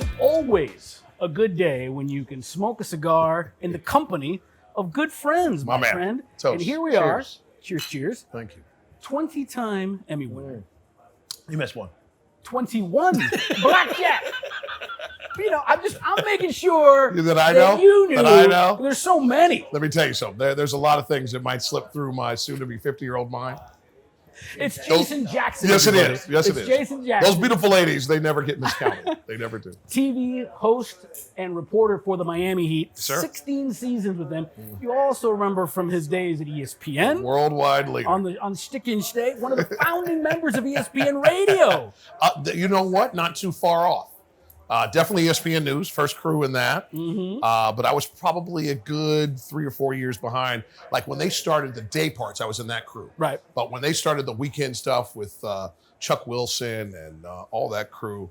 is always a good day when you can smoke a cigar in the company of good friends, my friend. Toast. And here we Cheers. are. Cheers, cheers. Thank you. 20-time Emmy winner. You missed one. 21. Blackjack. You know, I'm making sure That I know? you knew. That I know? There's so many. Let me tell you something. There's a lot of things that might slip through my soon-to-be 50-year-old mind. It's Jason Jackson. Yes, it everybody. is. Yes, it is. It's Jason Jackson. Those beautiful ladies, they never get miscounted. They never do. TV host and reporter for the Miami Heat. Sir. 16 seasons with them. You also remember from his days at ESPN. Worldwide leader. On Stick and Stay, one of the founding members of ESPN Radio. You know what? Not too far off. Definitely ESPN News, first crew in that. Mm-hmm. But I was probably a good 3 or 4 years behind. Like when they started the day parts, I was in that crew. Right. But when they started the weekend stuff with Chuck Wilson and all that crew.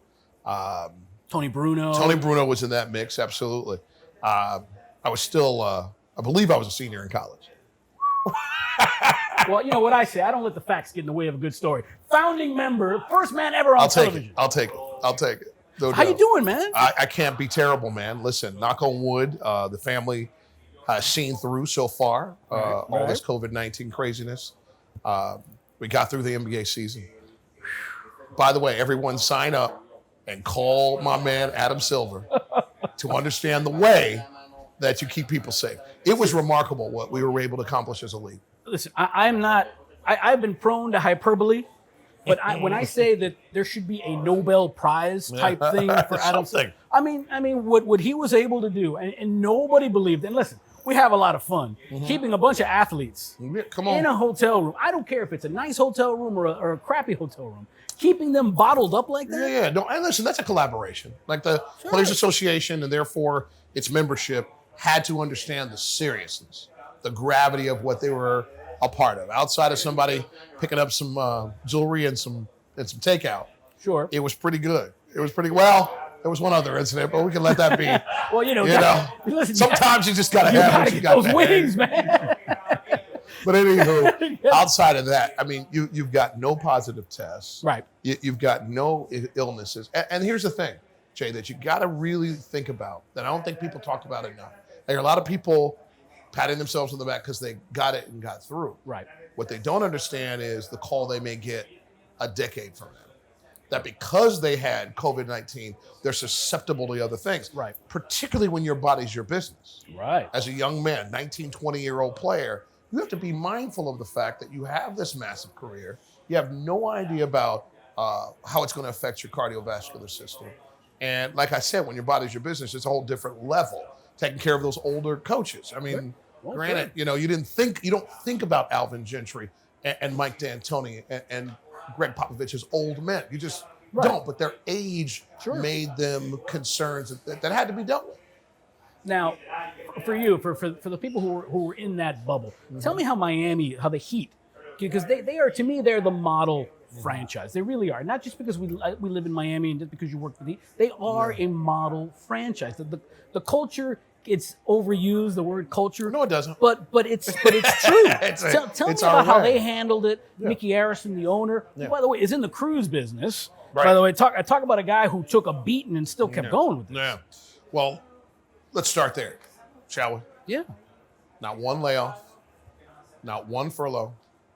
Tony Bruno. Tony Bruno was in that mix, absolutely. I was still, I believe I was a senior in college. Well, you know what I say. I don't let the facts get in the way of a good story. Founding member, first man ever on television. I'll take it. No How doubt. you doing, man? I can't be terrible, man. Listen, knock on wood, the family has seen through so far all this COVID-19 craziness. We got through the NBA season. By the way, everyone sign up and call my man Adam Silver to understand the way that you keep people safe. It was remarkable what we were able to accomplish as a league. Listen, I've been prone to hyperbole. But when I say that there should be a Nobel Prize type thing for Adam Silver, I mean what he was able to do, and nobody believed. And listen, we have a lot of fun keeping a bunch of athletes in a hotel room. I don't care if it's a nice hotel room or a crappy hotel room. Keeping them bottled up like that. Yeah. No, and listen, that's a collaboration. Like the Players Association and therefore its membership had to understand the seriousness, the gravity of what they were a part of. Outside of somebody picking up some jewelry and some takeout. Sure. It was pretty good. It was pretty well. There was one other incident, but we can let that be. Well, listen, sometimes you just gotta have what you got. Those wings, man. But anywho, outside of that, I mean, you've got no positive tests. Right. You've got no illnesses. And here's the thing, Jay, that you got to really think about that I don't think people talk about enough. There are a lot of people patting themselves on the back because they got it and got through. Right. What they don't understand is the call they may get a decade from now. That because they had COVID-19, they're susceptible to other things. Right. Particularly when your body's your business. Right. As a young man, 19, 20-year-old player, you have to be mindful of the fact that you have this massive career. You have no idea about how it's going to affect your cardiovascular system. And like I said, when your body's your business, it's a whole different level. Taking care of those older coaches. I mean, granted, you don't think about Alvin Gentry and Mike D'Antoni and Greg Popovich's old men. You just don't. But their age made them concerns that had to be dealt with. Now, for you, for the people who were in that bubble, tell me how the Heat, because they are, to me, they're the model franchise. They really are. Not just because we live in Miami and just because you work for the Heat. They are a model franchise. The culture, it's overused, the word culture. No, it doesn't. But it's true. Tell me about how they handled it. Yeah. Mickey Arison, the owner, who, by the way, is in the cruise business. Right. By the way, I talk about a guy who took a beating and still kept going with it. Yeah. Well, let's start there, shall we? Yeah. Not one layoff, not one furlough,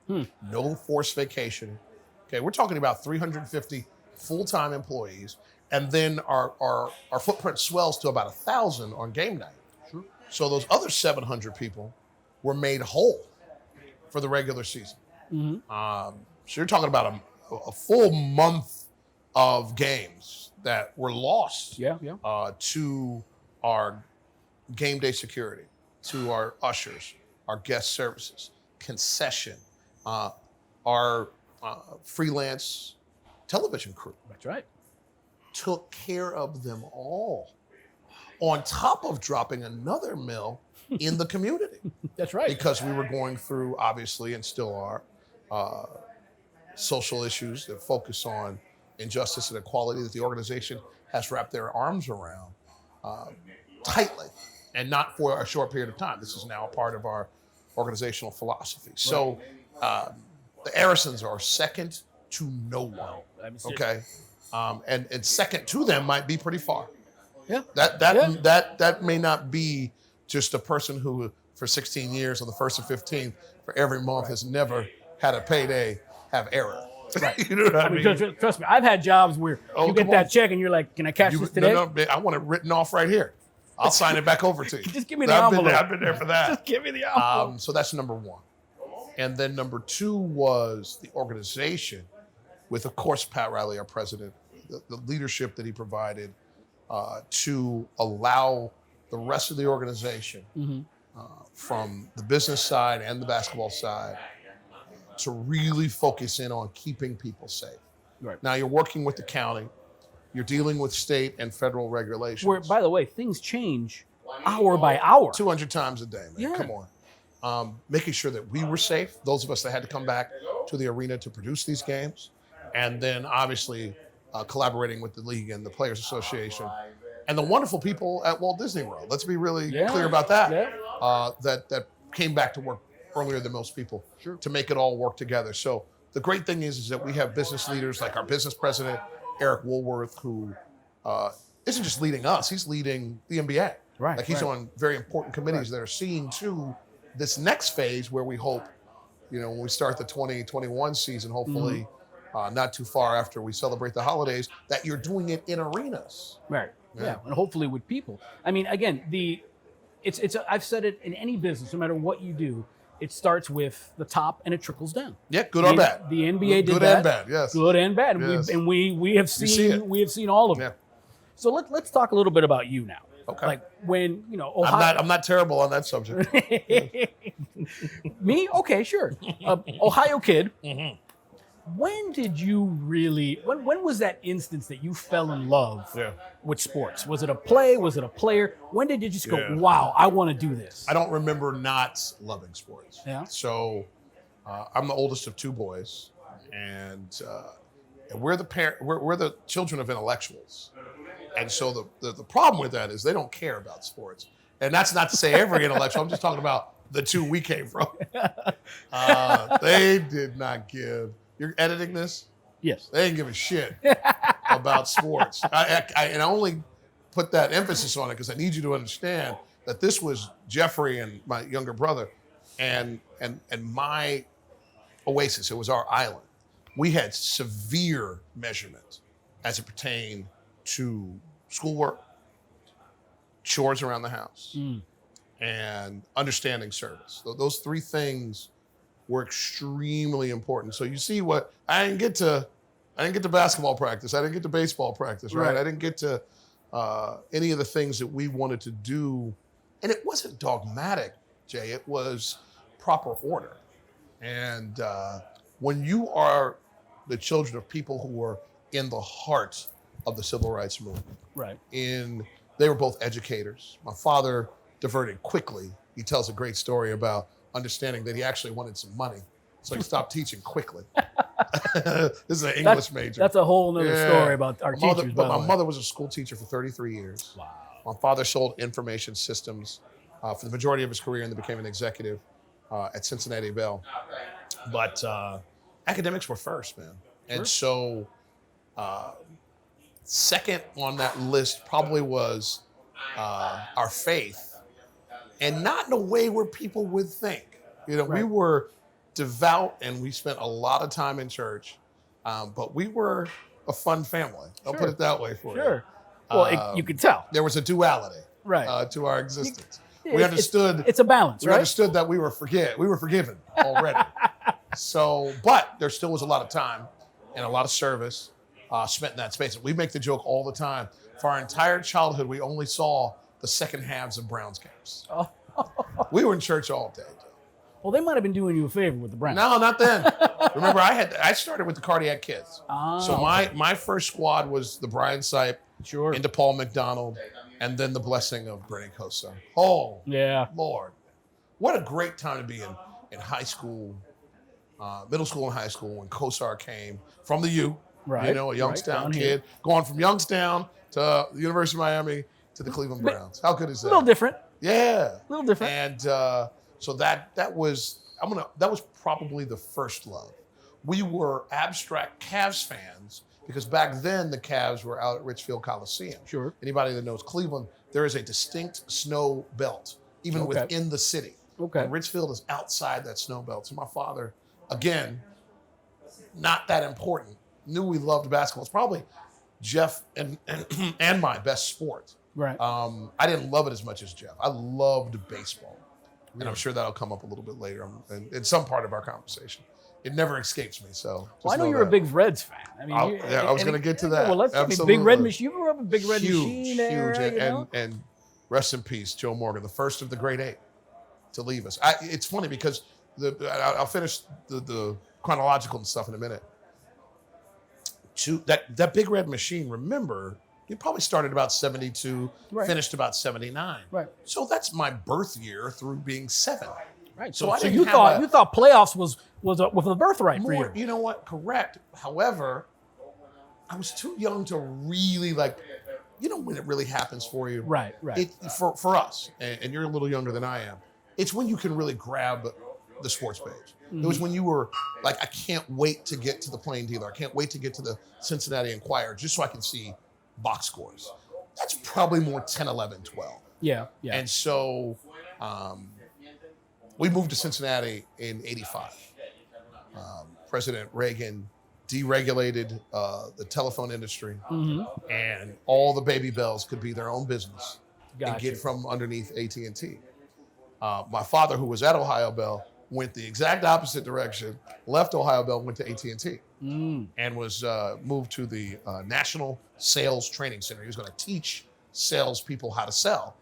no forced vacation. Okay, we're talking about 350 full-time employees, and then our footprint swells to about 1,000 on game night. Sure. So those other 700 people were made whole for the regular season. Mm-hmm. So you're talking about a full month of games that were lost to our game day security, to our ushers, our guest services, concession, our freelance television crew. That's right. Took care of them all, on top of dropping another mill in the community. That's right. Because we were going through, obviously, and still are, social issues that focus on injustice and equality that the organization has wrapped their arms around tightly, and not for a short period of time. This is now a part of our organizational philosophy. Right. So the Arisons are second to no one. Okay. And second to them might be pretty far. Yeah. That may not be just a person who for 16 years on the 1st and 15th for every month has never had a payday have error. Right. You know what I mean? Trust me, I've had jobs where you get that check and you're like, can I cash this today? No, I want it written off right here. I'll sign it back over to you. Just give me the envelope. I've been there for that. Just give me the envelope. So that's number one. And then number two was the organization with, of course, Pat Riley, our president, the leadership that he provided to allow the rest of the organization from the business side and the basketball side to really focus in on keeping people safe. Right. Now you're working with the county, you're dealing with state and federal regulations. Where, by the way, things change hour by hour. 200 times a day, man. Yeah. Come on. Making sure that we were safe, those of us that had to come back to the arena to produce these games, and then obviously collaborating with the league and the Players Association and the wonderful people at Walt Disney World. Let's be really clear about that. Yeah. That came back to work earlier than most people to make it all work together. So the great thing is that we have business leaders like our business president, Eric Woolworth, who isn't just leading us, he's leading the NBA. Right. Like he's on very important committees that are seeing to this next phase where we hope, when we start the 2021 season, hopefully not too far after we celebrate the holidays, that you're doing it in arenas. Right. Yeah. And hopefully with people. I mean, again, I've said it in any business, no matter what you do, it starts with the top and it trickles down. Yeah, good or bad. The NBA did that. Good and bad, yes. Good and bad. Yes. We have seen all of it. Yeah. So let's talk a little bit about you now. Okay. Like when, Ohio. I'm not terrible on that subject. Me? Okay, sure. Ohio kid. Mm-hmm. When did you really, when was that instance that you fell in love with sports? Was it a play? Was it a player? When did you just go, wow, I want to do this? I don't remember not loving sports. Yeah. So I'm the oldest of two boys, and we're the children of intellectuals. And so the problem with that is they don't care about sports. And that's not to say every intellectual. I'm just talking about the two we came from. They did not give. You're editing this? Yes. They didn't give a shit about sports. I only put that emphasis on it because I need you to understand that this was Jeffrey and my younger brother and my oasis. It was our island. We had severe measurement as it pertained to schoolwork, chores around the house, and understanding service. So those three things were extremely important. So you see what I didn't get to basketball practice. I didn't get to baseball practice, right? I didn't get to any of the things that we wanted to do. And it wasn't dogmatic, Jay. It was proper order. And when you are the children of people who were in the heart of the civil rights movement, they were both educators. My father diverted quickly. He tells a great story about understanding that he actually wanted some money. So he stopped teaching quickly. This is an English major. That's a whole nother story about our teachers. My mother was a school teacher for 33 years. Wow. My father sold information systems for the majority of his career and then became an executive at Cincinnati Bell. But academics were first, man. And so second on that list probably was our faith. And not in a way where people would think. We were devout and we spent a lot of time in church, but we were a fun family. I'll put it that way for you. Sure. Well, you could tell. There was a duality to our existence. We understood. It's a balance, We understood that we were forgiven already. But there still was a lot of time and a lot of service spent in that space. We make the joke all the time. For our entire childhood, we only saw the second halves of Browns games. Oh. We were in church all day. Well, they might have been doing you a favor with the Browns. No, not then. Remember, I started with the Cardiac Kids. So my first squad was the Brian Sipe, into Paul McDonald, and then the blessing of Bernie Kosar. Oh, Lord. What a great time to be in high school, middle school and high school when Kosar came from the U, a Youngstown kid, going from Youngstown to the University of Miami to the Cleveland Browns. How good is that? A little different. Yeah. A little different. And so that was probably the first love. we were abstract Cavs fans because back then the Cavs were out at Richfield Coliseum. Sure. Anybody that knows Cleveland, there is a distinct snow belt, even within the city. Okay. And Richfield is outside that snow belt. So my father, again, not that important, knew we loved basketball. It's probably Jeff and my best sport. Right. I didn't love it as much as Jeff. I loved baseball. And I'm sure that'll come up a little bit later in some part of our conversation. It never escapes me. So, well, I know you're a big Reds fan. I mean, I was going to get to that. Well, let's Absolutely. Big Red Machine. You grew up a Big Red Machine era, huge. And rest in peace, Joe Morgan, the first of the great 8 to leave us. It's funny because I'll finish the chronological and stuff in a minute. That Big Red Machine, remember, it probably started about 72, finished about 79. Right. So that's my birth year through being 7. Right. So you thought playoffs was a birthright for you. You know what? Correct. However, I was too young to really when it really happens for you. Right. For us, and you're a little younger than I am, it's when you can really grab the sports page. Mm-hmm. It was when you were like, I can't wait to get to the Plain Dealer. I can't wait to get to the Cincinnati Enquirer just so I can see box scores. That's probably more 10, 11, 12. Yeah. And so we moved to Cincinnati in 85. President Reagan deregulated the telephone industry, and all the baby bells could be their own business and get from underneath AT&T. My father, who was at Ohio Bell, went the exact opposite direction, left Ohio Bell, went to AT&T, and was moved to the National Sales Training Center. He was going to teach salespeople how to sell.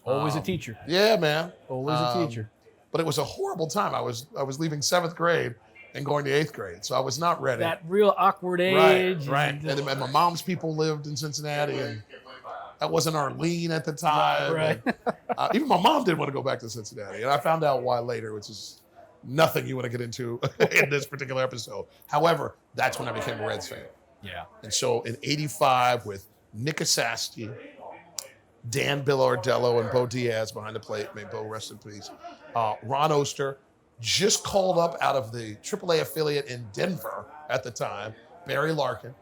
Always a teacher. Yeah, man. Always a teacher. But it was a horrible time. I was leaving 7th grade and going to 8th grade, so I was not ready. That real awkward age. Right. And my mom's people lived in Cincinnati, and that wasn't Arlene at the time. Right. And, even my mom didn't want to go back to Cincinnati, and I found out why later, which is nothing you want to get into in this particular episode. However, that's when I became a Reds fan. Yeah. And so in 85, with Nick Asasti, Dan Billardello, and Bo Diaz behind the plate, may Bo rest in peace, Ron Oster, just called up out of the AAA affiliate in Denver at the time, Barry Larkin.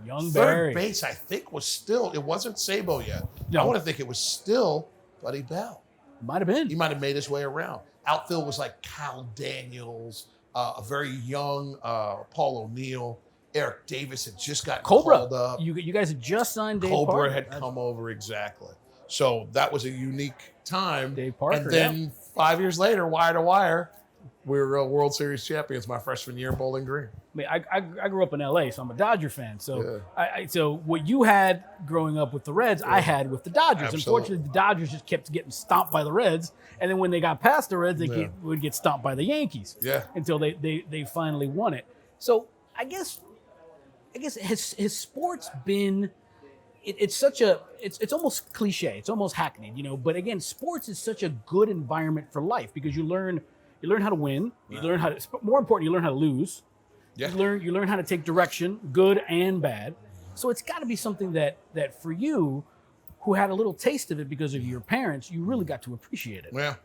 Young Barry. Third base, I think, it wasn't Sabo yet. No. I want to think it was still Buddy Bell. Might have been. He might have made his way around. Outfield was like Cal Daniels, a very young Paul O'Neill. Eric Davis had just gotten called up. You guys had just signed Dave Cobra Parker. had come over, exactly. So that was a unique time. Dave Parker, and then 5 years later, wire to wire, we were World Series champions my freshman year in Bowling Green. I mean, I grew up in LA, so I'm a Dodger fan. So so what you had growing up with the Reds, I had with the Dodgers. Absolutely. Unfortunately, the Dodgers just kept getting stomped by the Reds, and then when they got past the Reds, they would get stomped by the Yankees. Yeah. Until they finally won it. So I guess has sports been? It's such a it's almost cliche. It's almost hackneyed, But again, sports is such a good environment for life because you learn how to win. You learn how to. More important, you learn how to lose. Yeah. You learn how to take direction, good and bad. So it's got to be something that for you, who had a little taste of it because of your parents, you really got to appreciate it. Yeah.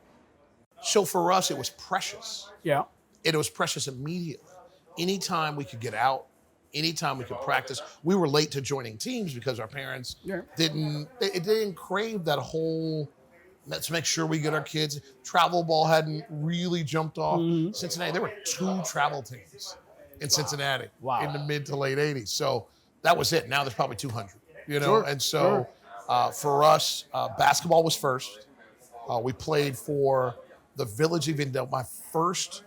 So for us, it was precious. Yeah. It was precious immediately. Anytime we could get out, anytime we could practice. We were late to joining teams because our parents didn't crave that whole, let's make sure we get our kids. Travel ball hadn't really jumped off. Cincinnati, there were 2 travel teams in Cincinnati in the mid to late 80s. So that was it. Now there's probably 200, And so for us, basketball was first. We played for the Village of Indel, my first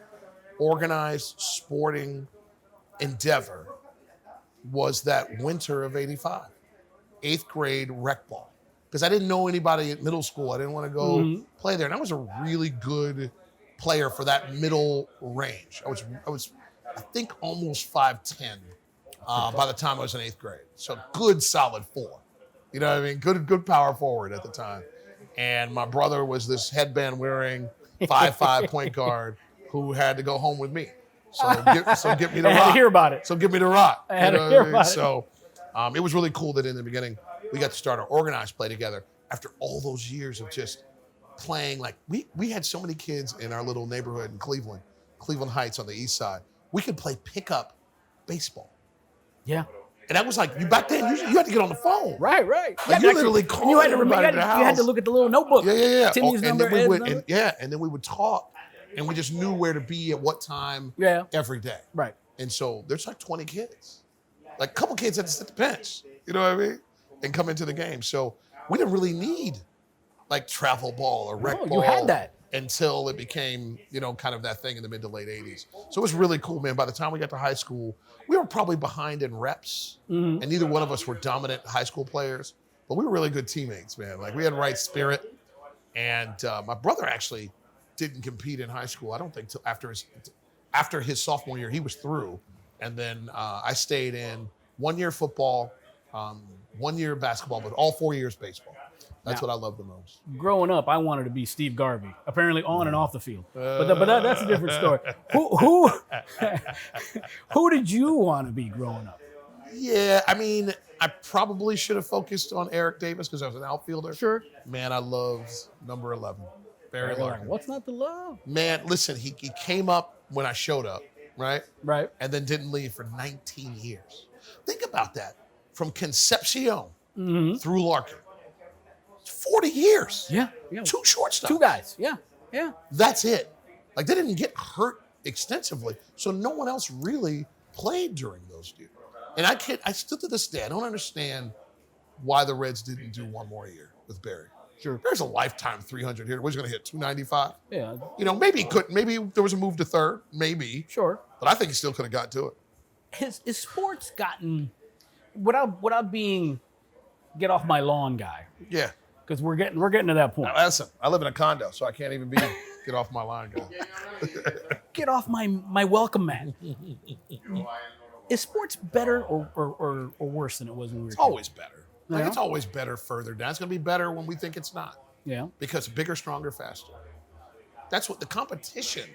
organized sporting endeavor was that winter of 85, 8th grade rec ball. Because I didn't know anybody at middle school. I didn't want to go play there. And I was a really good player for that middle range. I was I think almost 5'10" by the time I was in 8th grade. So good solid 4. You know what I mean? Good power forward at the time. And my brother was this headband wearing 5'5" point guard who had to go home with me. So get me the rock. I had to hear about it. So give me the rock. I had to hear about it. So it was really cool that in the beginning we got to start our organized play together after all those years of just playing. Like we had so many kids in our little neighborhood in Cleveland Heights on the east side we could play pickup baseball. Yeah. And that was like, back then, you had to get on the phone. Right. Like you literally called everybody at the house. You had to look at the little notebook. Yeah. Timmy's number, and then Ed's number. and then we would talk, and we just knew where to be at what time every day. Right. And so there's like 20 kids. Like a couple kids had to sit the bench, you know what I mean? And come into the game. So we didn't really need like travel ball or rec ball. You had that. Until it became, kind of that thing in the mid to late 80s. So it was really cool, man. By the time we got to high school, we were probably behind in reps. And neither one of us were dominant high school players. But we were really good teammates, man. Like we had right spirit. And my brother actually didn't compete in high school, I don't think, till after his sophomore year. He was through. And then I stayed in 1 year football, 1 year basketball, but all 4 years baseball. That's what I love the most. Growing up, I wanted to be Steve Garvey, apparently on and off the field. But that's a different story. Who did you want to be growing up? Yeah, I mean, I probably should have focused on Eric Davis because I was an outfielder. Sure. Man, I loved number 11, Barry Larkin. What's not to love? Man, listen, he came up when I showed up, right? Right. And then didn't leave for 19 years. Think about that. From Concepcion through Larkin. 40 years. Yeah. 2 shortstops. 2 guys. Yeah. That's it. Like they didn't get hurt extensively, so no one else really played during those years. And I still to this day, I don't understand why the Reds didn't do one more year with Barry. Sure. There's a lifetime 300 hitter. We're going to hit 295. Yeah. Maybe he couldn't. Maybe there was a move to third. Maybe. Sure. But I think he still could have got to it. Has sports gotten, without being get off my lawn guy? Yeah. Because we're getting to that point. Listen, I live in a condo, so I can't even be get off my line guy. Get off my welcome mat. Is sports better or worse than it was when we were kids? Always better. Like Yeah. it's always better further down. It's going to be better when we think it's not. Yeah. Because bigger, stronger, faster. That's what the competition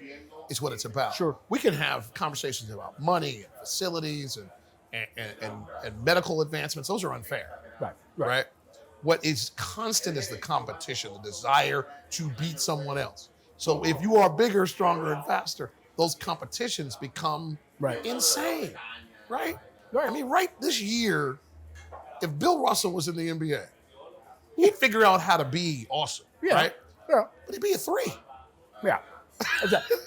is what it's about. Sure. We can have conversations about money and facilities and medical advancements. Those are unfair. Right? What is constant is the competition, the desire to beat someone else. So if you are bigger, stronger, and faster, those competitions become insane. Right? I mean, right this year, if Bill Russell was in the NBA, he'd figure out how to be awesome. Yeah. Right? Yeah. But he'd be a 3. Yeah.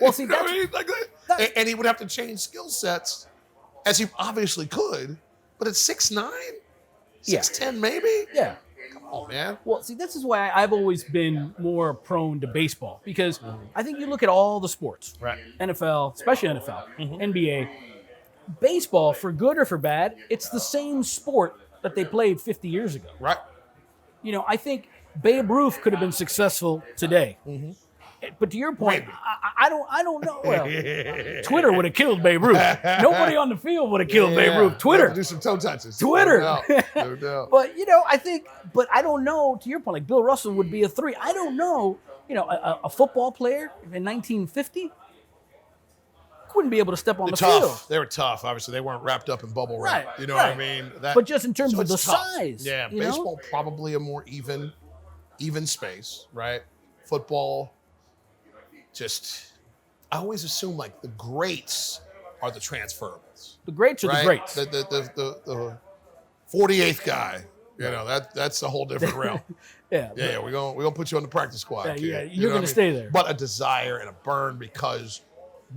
Well, see, that's, I mean, and he would have to change skill sets, as he obviously could. But at 6'9", 6'10", maybe. Yeah. Come on, man. Well, see, this is why I've always been more prone to baseball because I think you look at all the sports, Right. NFL, especially NFL, NBA, baseball, for good or for bad, it's the same sport that they played 50 years ago. Right. I think Babe Ruth could have been successful today. But to your point, I don't know. Well, Twitter would have killed Babe Ruth. Nobody on the field would have killed Babe Ruth. Twitter. Do some toe touches. Twitter. No doubt. But, but I don't know, to your point, like Bill Russell would be a 3. I don't know, a football player in 1950 wouldn't be able to step on the field. They were tough. Obviously, they weren't wrapped up in bubble wrap. Right, You know right. what I mean? But just in terms of the it's tough. size. Yeah, you know? baseball probably a more even space, right? Football, I always assume like the greats are the transferables. The greats are right? the greats. The 48th guy, that's a whole different realm. Yeah. Yeah, we're gonna put you on the practice squad. Yeah, kid. yeah, You you're know gonna what I stay mean? there. But a desire and a burn because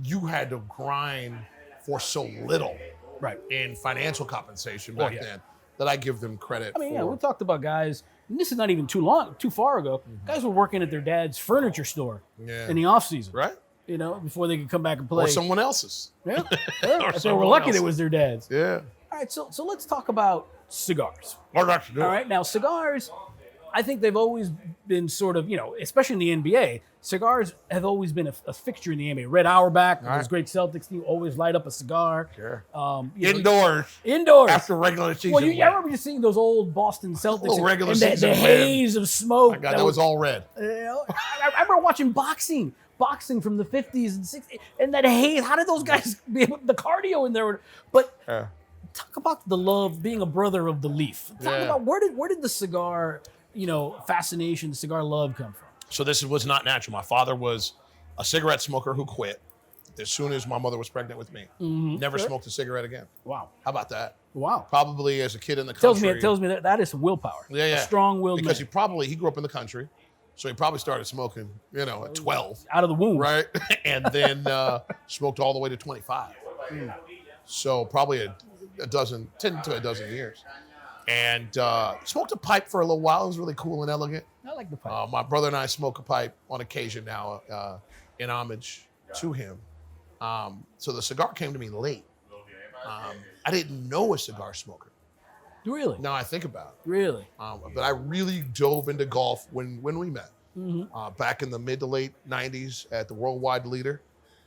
you had to grind for so little Right. in financial compensation back then that I give them credit I mean, for. we talked about guys, and this is not even too far ago. Guys were working at their dad's furniture store in the off season, Right? Before they could come back and play. Or someone else's. Yeah. If they were someone lucky, else's. it was their dad's. Yeah. All right, so let's talk about cigars. All All right, now cigars, I think they've always been sort of, especially in the NBA, cigars have always been a fixture in the NBA. Red Auerbach, those great Celtics team, always light up a cigar. Sure. Indoors. After regular season. Well, I remember you seeing those old Boston Celtics Little regular and season the win. haze of smoke. My God, that was all red. I remember watching boxing from the 50s and 60s, and that haze. How did those guys be able, the cardio in there? But talk about the love, being a brother of the leaf. Talk about where did the cigar, fascination, cigar love come from? So this was not natural. My father was a cigarette smoker who quit. as soon as my mother was pregnant with me. Never smoked a cigarette again. Wow. How about that? Wow. Probably as a kid in the country. Tells me that is some willpower. Yeah, yeah. A strong-willed because man. he grew up in the country, so he probably started smoking, at 12. Out of the womb. Right? And then smoked all the way to 25. So probably a dozen, 10 to a dozen years. And smoked a pipe for a little while. It was really cool and elegant. I like the pipe. My brother and I smoke a pipe on occasion now in homage to him. So the cigar came to me late. I didn't know a cigar smoker. Really? Now I think about it. Really? But I really dove into golf when we met. Back in the mid to late 90s at the Worldwide Leader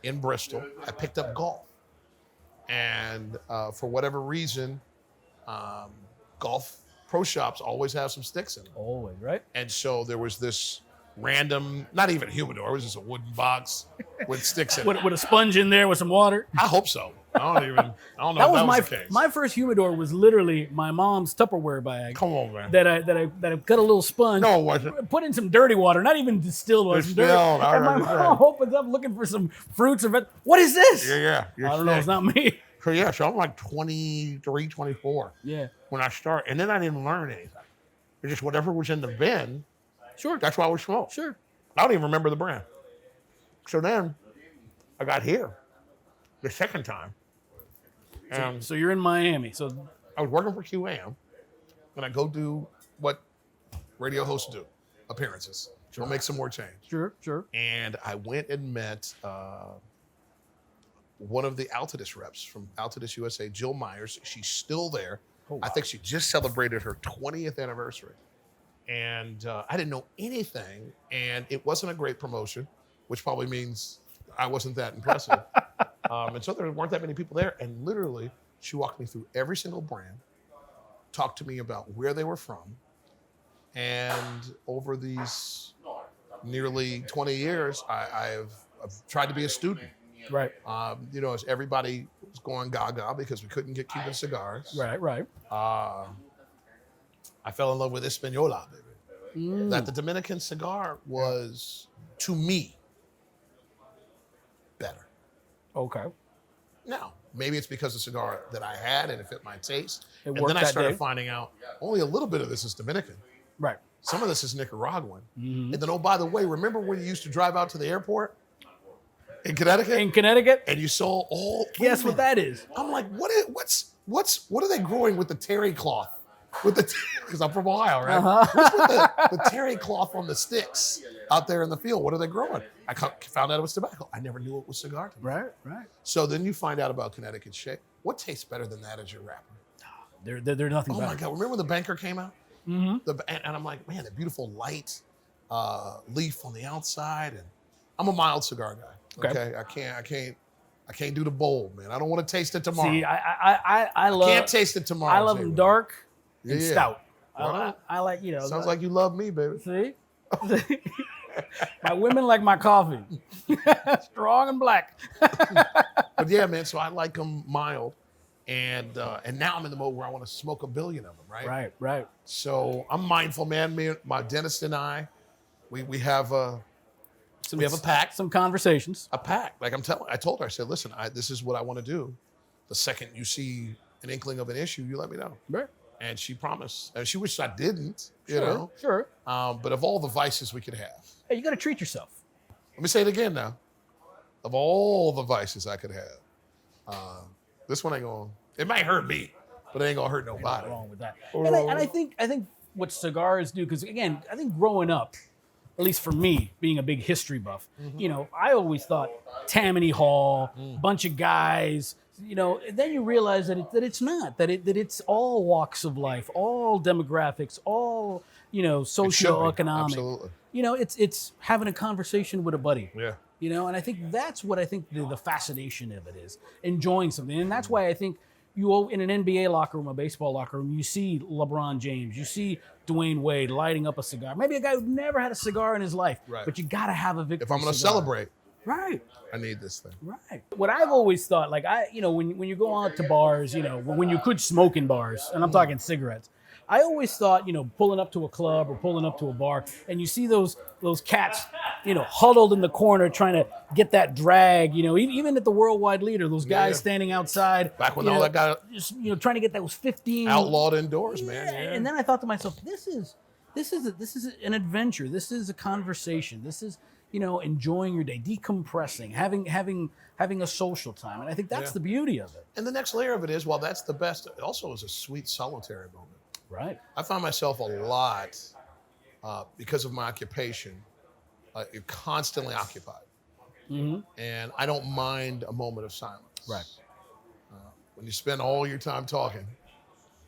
in Bristol, I picked up golf. And for whatever reason, golf pro shops always have some sticks in them. Always, right? And so there was this random, not even humidor, it was just a wooden box with sticks in it. With a sponge in there with some water. I hope so. I don't know That if that was was the case. my first humidor was literally my mom's Tupperware bag. Come on, man. That I cut a little sponge. No, it wasn't. Put in some dirty water, not even distilled water. Some dirty, Distilled, I and my remember mom that. opens up looking for some fruits or vegetables. What is this? Yeah. I don't know. It's not me. So I'm like 23, 24 Yeah. when I start. And then I didn't learn anything. It's just whatever was in the bin, Sure. that's what I would smoke. Sure. I don't even remember the brand. So then I got here the second time. And So you're in Miami. So I was working for QAM, and I go do what radio hosts do, appearances. We'll make some more change. sure. And I went and met one of the Altadis reps from Altadis USA, Jill Myers. She's still there. Oh, wow. I think she just celebrated her 20th anniversary. And I didn't know anything, and it wasn't a great promotion, which probably means I wasn't that impressive. And so there weren't that many people there. And literally, she walked me through every single brand, talked to me about where they were from. And over these nearly 20 years, I've tried to be a student. Right. As everybody was going gaga because we couldn't get Cuban cigars. Right. I fell in love with Espanola, baby. That the Dominican cigar was, to me, better. Okay. Now, maybe it's because the cigar that I had and it fit my taste. It And worked then I that started day. finding out only a little bit of this is Dominican. Right. Some of this is Nicaraguan. And then, oh, by the way, remember when you used to drive out to the airport in Connecticut? In Connecticut? And you saw all. Guess what that is? I'm like, what are they growing with the terry cloth? Because I'm from Ohio, right? What's with the terry cloth on the sticks out there in the field? What are they growing? I found out it was tobacco. I never knew it was cigar tobacco. Right. So then you find out about Connecticut shake. What tastes better than that as your wrapper? They're nothing Oh better. my God! Remember when the banker came out? And I'm like, man, the beautiful light leaf on the outside. And I'm a mild cigar guy. Okay. I can't do the bold, man. I don't want to taste it tomorrow. See, I love. Can't taste it tomorrow. I love them dark and Yeah. stout. Right. I like, Sounds like you love me, baby. See? My women like my coffee. Strong and black. But yeah, man. So I like them mild, and now I'm in the mode where I want to smoke a billion of them. Right. So I'm mindful, man. Me, my dentist, and I, we have a pact. Some conversations. A pact. Like I told her, I said, listen, this is what I want to do. The second you see an inkling of an issue, you let me know. Right. And she promised, and she wished I didn't. You know. Sure. But of all the vices we could have, Hey, you got to treat yourself. let me say it again now. Of all the vices I could have, this one ain't going. It might hurt me, but it ain't gonna hurt nobody. Nothing wrong with that. And I think what cigars do, because again, I think growing up, at least for me, being a big history buff, I always thought Tammany Hall, bunch of guys. And then you realize that it's not that it's all walks of life, all demographics, all socioeconomic. Absolutely. It's having a conversation with a buddy. Yeah. And I think that's what I think the fascination of it is, enjoying something. And that's why I think you in an NBA locker room, a baseball locker room, you see LeBron James, you see Dwayne Wade lighting up a cigar. Maybe a guy who never had a cigar in his life, Right. but you got to have a victory If I'm gonna cigar. celebrate, Right. I need this thing. Right. What I've always thought, like when you go out to bars, when you could smoke in bars, and I'm talking cigarettes, I always thought, pulling up to a club or pulling up to a bar, and you see those cats, huddled in the corner trying to get that drag. Even at the Worldwide Leader, those guys standing outside. Back when all that got just trying to get those 15 outlawed indoors, man. Yeah. And then I thought to myself, this is an adventure. This is a conversation. This is enjoying your day, decompressing, having a social time, and I think that's the beauty of it. And the next layer of it is, while that's the best, it also is a sweet solitary moment. Right. I find myself a lot because of my occupation, constantly occupied, and I don't mind a moment of silence. Right. When you spend all your time talking,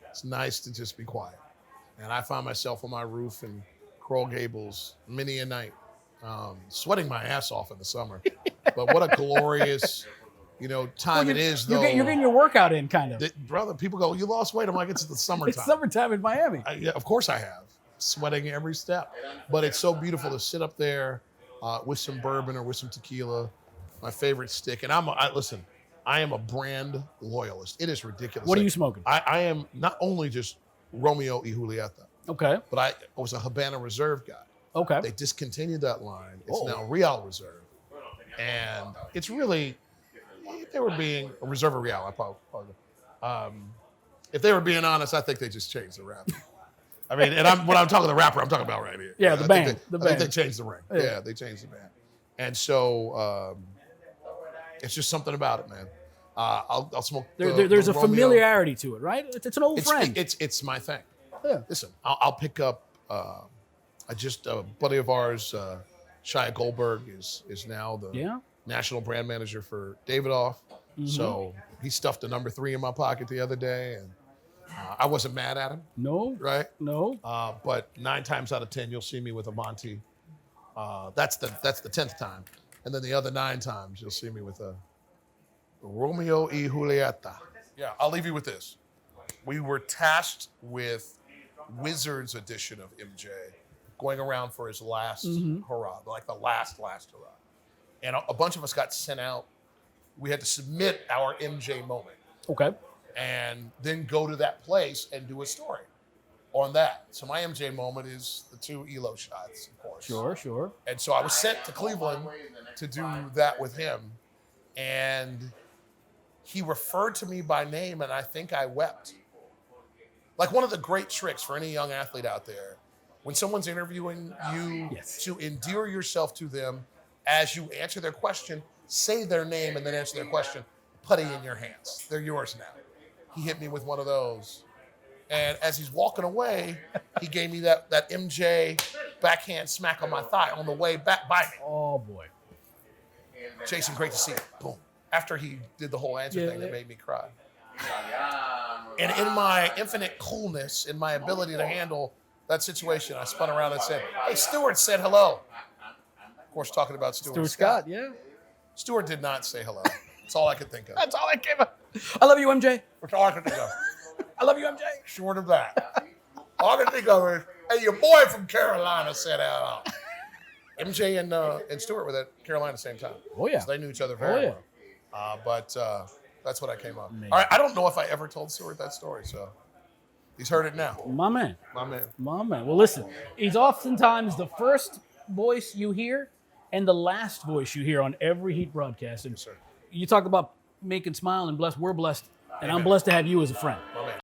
it's nice to just be quiet. And I find myself on my roof in Coral Gables many a night, sweating my ass off in the summer. But what a glorious, time it is, though. You're getting your workout in, kind of. Brother, people go, you lost weight. I'm like, it's the summertime. It's summertime in Miami. Yeah, of course I have. Sweating every step. But it's so beautiful to sit up there with some bourbon or with some tequila, my favorite stick. And listen, I am a brand loyalist. It is ridiculous. What are you smoking? I am not only just Romeo y Julieta. Okay. But I was a Habana Reserve guy. Okay. They discontinued that line. It's now Real Reserve. And it's really, if they were being a Reserve or Real, I apologize. If they were being honest, I think they just changed the rapper. I mean, and when I'm talking the rapper, I'm talking about right here. Yeah, the band. I think they changed the ring. Yeah, they changed the band. And so it's just something about it, man. I'll smoke. There's a familiarity to it, right? It's an old friend. It's my thing. Yeah. Listen, I'll pick up. A buddy of ours, Shia Goldberg, is now the national brand manager for Davidoff. So he stuffed a number 3 in my pocket the other day, and I wasn't mad at him. No. Right? No. But 9 times out of 10, you'll see me with a Monty. That's the 10th time, and then the other 9 times you'll see me with a Romeo y Julieta. Yeah, I'll leave you with this. We were tasked with Wizards edition of MJ, going around for his last hurrah, like the last hurrah. And a bunch of us got sent out. We had to submit our MJ moment. Okay. And then go to that place and do a story on that. So my MJ moment is the 2 ELO shots, of course. Sure. And so I was sent to Cleveland to do that with him. And he referred to me by name, and I think I wept. Like, one of the great tricks for any young athlete out there, when someone's interviewing you, to endear yourself to them as you answer their question, say their name and then answer their question, putty in your hands. They're yours now. He hit me with one of those. And as he's walking away, he gave me that MJ backhand smack on my thigh on the way back by me. Oh, boy. Jason, great to see you. Boom. After he did the whole answer thing that made me cry. And in my infinite coolness, in my ability to handle that situation, I spun around and said, hey, Stewart said hello. Of course, talking about Stuart Scott. Yeah. Stewart did not say hello. That's all I could think of. That's all I came up. I love you, MJ. That's all I could think of. I love you, MJ. Short of that. All I can think of is, hey, your boy from Carolina said hello. MJ and Stewart were at Carolina at the same time. Oh, yeah. So they knew each other very well. But that's what I came up. All right, I don't know if I ever told Stewart that story, so he's heard it now. My man. My man. My man. Well, listen, he's oftentimes the first voice you hear and the last voice you hear on every Heat broadcast. And Yes, sir. you talk about making smile and blessed. We're blessed, and I'm blessed to have you as a friend. My man.